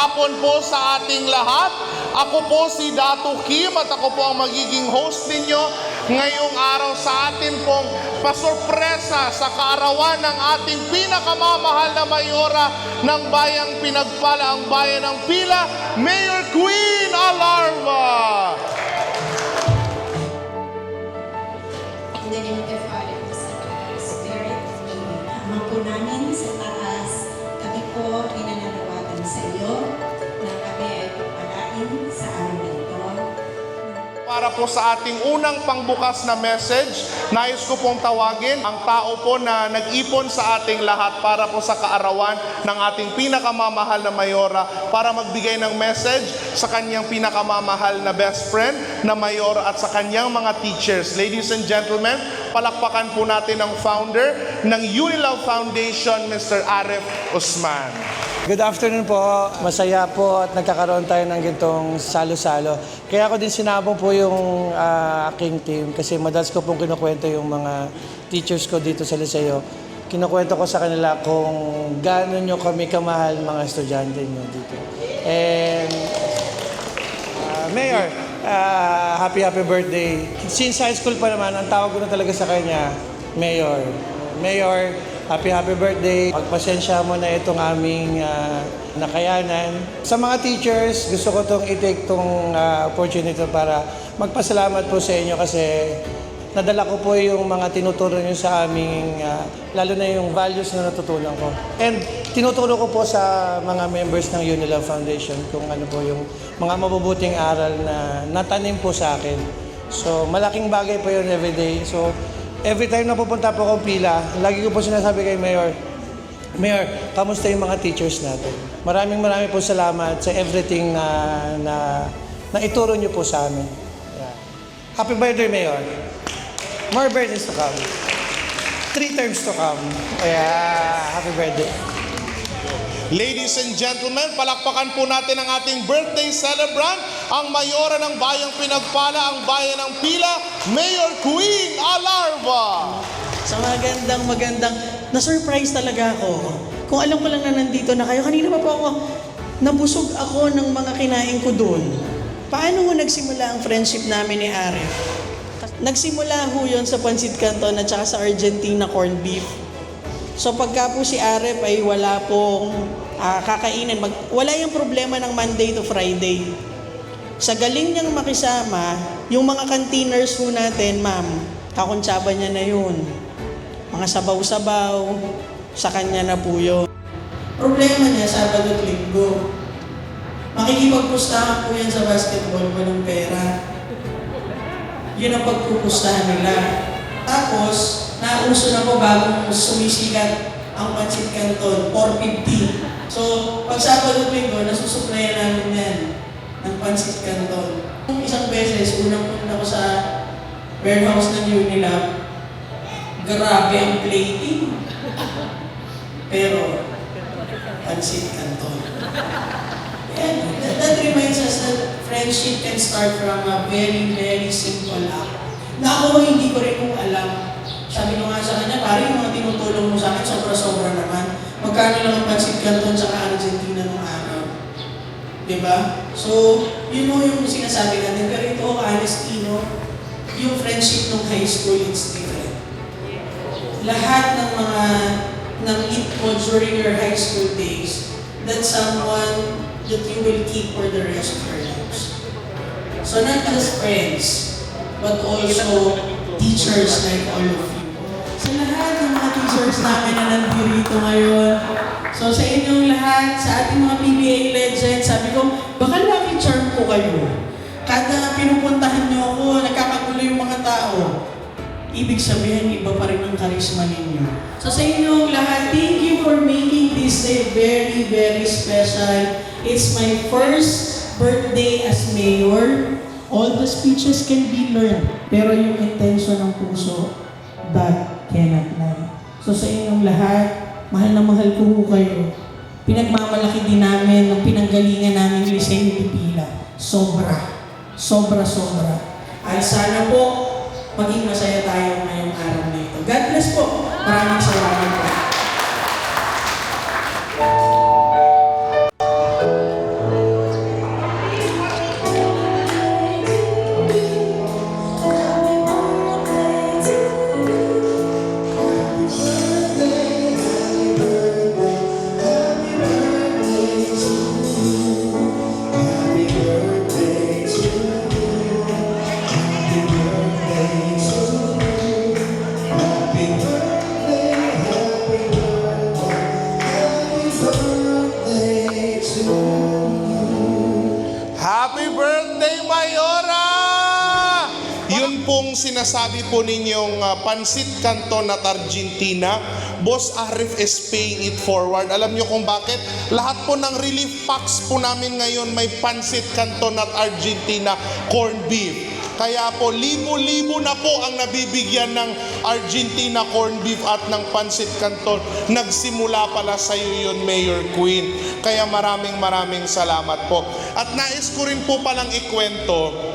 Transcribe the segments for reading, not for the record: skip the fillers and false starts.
hapon po sa ating lahat. Ako po si Dato Kim at ako po ang magiging host ninyo ngayong araw sa atin pong pasorpresa sa kaarawan ng ating pinakamamahal na mayora ng bayang pinagpala, ang bayan ng Pila, Mayor Queen Alarva. In the name of the Father, the Son, and the Holy Spirit. Amen. Ama po namin sa taas, kami po ay nananawagan sa iyo na kami ay pagpalain sa araw na ito. Para po sa ating unang pangbukas na message, nais ko pong tawagin ang tao po na nag-ipon sa ating lahat para po sa kaarawan ng ating pinakamamahal na mayora para magbigay ng message sa kanyang pinakamamahal na best friend na mayora at sa kanyang mga teachers. Ladies and gentlemen, palakpakan po natin ang founder ng Unilove Foundation, Mr. Arif Usman. Good afternoon po. Masaya po at nagkakaroon tayo ng gintong salo-salo. Kaya ako din sinabong po yung aking team kasi madalas ko pong kinukwento yung mga teachers ko dito sa Liceo. Kinukwento ko sa kanila kung gaano nyo kami kamahal mga estudyante nyo dito. And Mayor, happy birthday. Since high school pa naman, ang tawag ko na talaga sa kanya, Mayor. Mayor, happy birthday. Pagpasensya mo na itong aming nakayanan. Sa mga teachers, gusto ko itong i-take itong opportunity para magpasalamat po sa inyo kasi nadala ko po yung mga tinuturo nyo sa aming, lalo na yung values na natutunan ko. And tinuturo ko po sa mga members ng Unilove Foundation kung ano po yung mga mabubuting aral na natanim po sa akin. So malaking bagay po yun everyday. So every time na pupunta po akong Pila, lagi ko po sinasabi kay Mayor, Mayor, kamusta yung mga teachers natin? Maraming po salamat sa everything na ituro niyo po sa amin. Yeah. Happy birthday, Mayor. More birthdays to come. 3 terms to come. Yeah, happy birthday. Ladies and gentlemen, palakpakan po natin ang ating birthday celebrant, ang mayora ng bayang pinagpala, ang bayan ng Pila, Mayor Queen Alarva. So magandang, na-surprise talaga ako. Kung alam ko lang na nandito na kayo, kanina pa po ako, nabusog ako ng mga kinain ko doon. Paano ho nagsimula ang friendship namin ni Arif? Nagsimula ho yun sa Pancit Canton at saka sa Argentina corned beef. So pagka po si Arif ay wala pong kakainin, wala yung problema ng Monday to Friday. Sa galing niyang makisama, yung mga cantiners ho natin, ma'am, kakuntsaba niya na yun. Mga sabaw-sabaw, sa kanya na po yun. Problema niya, Sabado at Linggo. Makikipagpustahan po yan sa basketball, walang pera. Yun ang pagpupustahan nila. Tapos, nauso na po bagong sumisikat ang Pancit Canton, 450. So, pag Sabado at Linggo, nasusuplayan namin yan ng Pancit Canton. Isang beses, unang punta ko sa warehouse ng Unilove, grabe ang plating. Pero, Pancit Canton. And that reminds us that friendship can start from a very, very simple act. Na ako hindi ko rin kung alam. Sabi ko nga sa kanya, parang yung mga tinutulong mo sa akin, sobra-sobra naman. Magkano lang ang Pancit Canton sa Argentina nung araw. Diba? So, yun mo yung sinasabi natin. Pero ito, honestly, no, yung friendship nung high school, it's different. Lahat ng mga nang-meet mo during your high school days, that's someone that you will keep for the rest of your lives. So not just friends, but also teachers like all of you. Sa lahat ng mga teachers namin na nandito ngayon, so sa inyong lahat, sa ating mga PBA legends, sabi ko, baka lucky charm ko kayo. Kada pinupuntahan niyo ako, nagkakagulo yung mga tao. Ibig sabihin, iba pa rin ang karisma ninyo. So sa inyong lahat, thank you for making this day very, very special. It's my first birthday as mayor. All the speeches can be learned, pero yung intention ng puso, that cannot lie. So sa inyong lahat, mahal na mahal ko ho kayo. Pinagmamalaki din namin ng pinanggalingan namin Liceo de Pila. Sobra. Ay sana po, maging masaya tayo ngayong araw na ito. God bless po. Maraming salamat po. pong sinasabi po ninyong Pansit Canton at Argentina, Boss Arif is paying it forward. Alam niyo kung bakit? Lahat po ng relief packs po namin ngayon may Pansit Canton at Argentina corned beef. Kaya po, libo-libo na po ang nabibigyan ng Argentina corned beef at ng Pansit Canton. Nagsimula pala sa iyo yun, Mayor Queen. Kaya maraming salamat po. At nais ko rin po palang ikwento,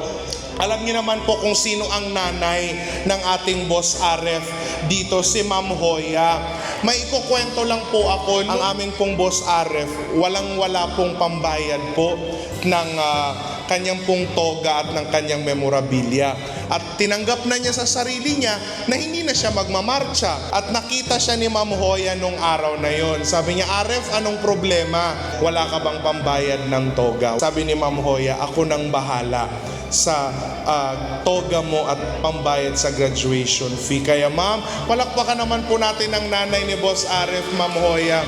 alam niyo naman po kung sino ang nanay ng ating Boss Aref dito, si Ma'am Hoya. May ikukwento lang po ako, ang aming pong Boss Aref, walang-wala pong pambayad po ng kanyang pong toga at ng kanyang memorabilia. At tinanggap na niya sa sarili niya na hindi na siya magmamarcha. At nakita siya ni Ma'am Hoya nung araw na yon. Sabi niya, Aref, anong problema? Wala ka bang pambayad ng toga? Sabi ni Ma'am Hoya, ako nang bahala sa toga mo at pambayad sa graduation fee. Kaya ma'am, palakpakan naman po natin ang nanay ni Boss Aref, Ma'am Hoya.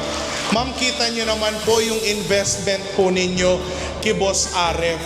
Ma'am, kita niyo naman po yung investment po ninyo kay Boss Aref.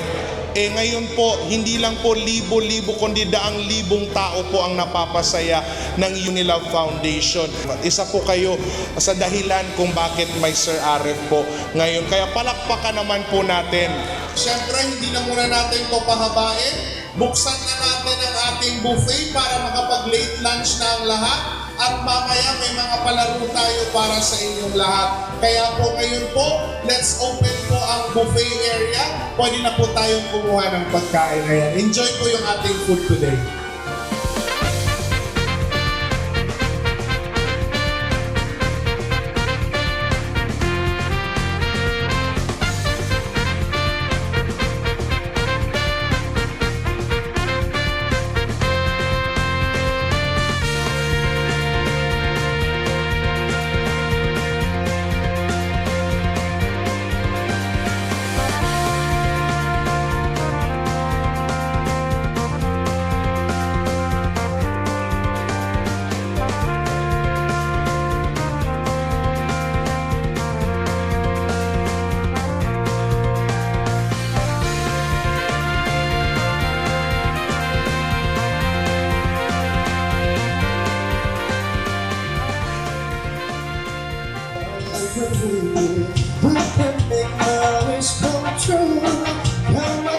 Ngayon po, hindi lang po libo-libo, kundi daang libong tao po ang napapasaya ng Unilove Foundation. Isa po kayo sa dahilan kung bakit may Sir Aref po ngayon. Kaya palakpakan naman po natin. Siyempre, hindi na muna natin ito pahabain. Buksan na natin ang ating buffet para makapag-late lunch na ang lahat. At mamaya may mga palaro tayo para sa inyong lahat. Kaya po ngayon po, let's open po ang buffet area. Pwede na po tayong kumuha ng pagkain na yan. Enjoy po yung ating food today. We can make our wish come true. Come on,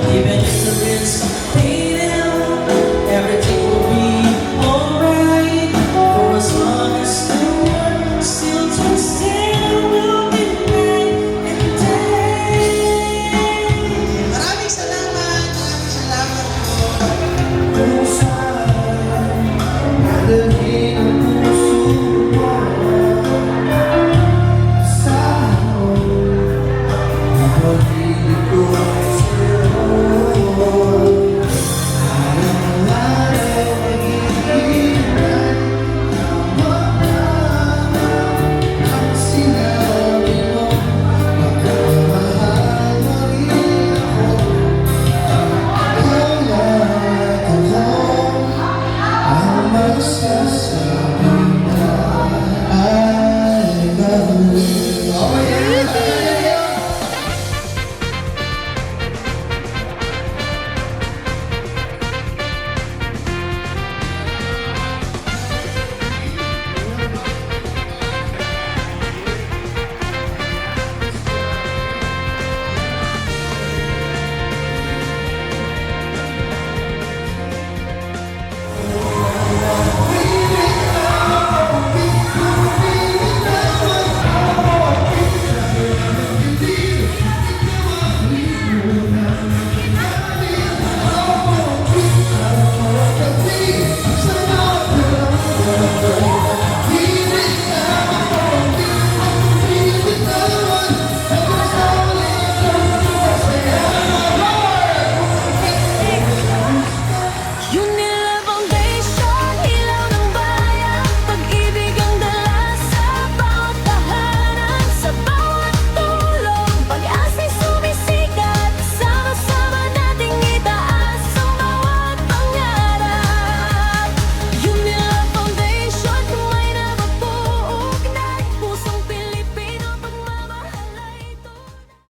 Even if the winds are fading out, everything will be alright. For as long as the world still turns still, we'll be night and day. Maraming salamat po. kung saan nadalhin ang puso mo. Sa ako,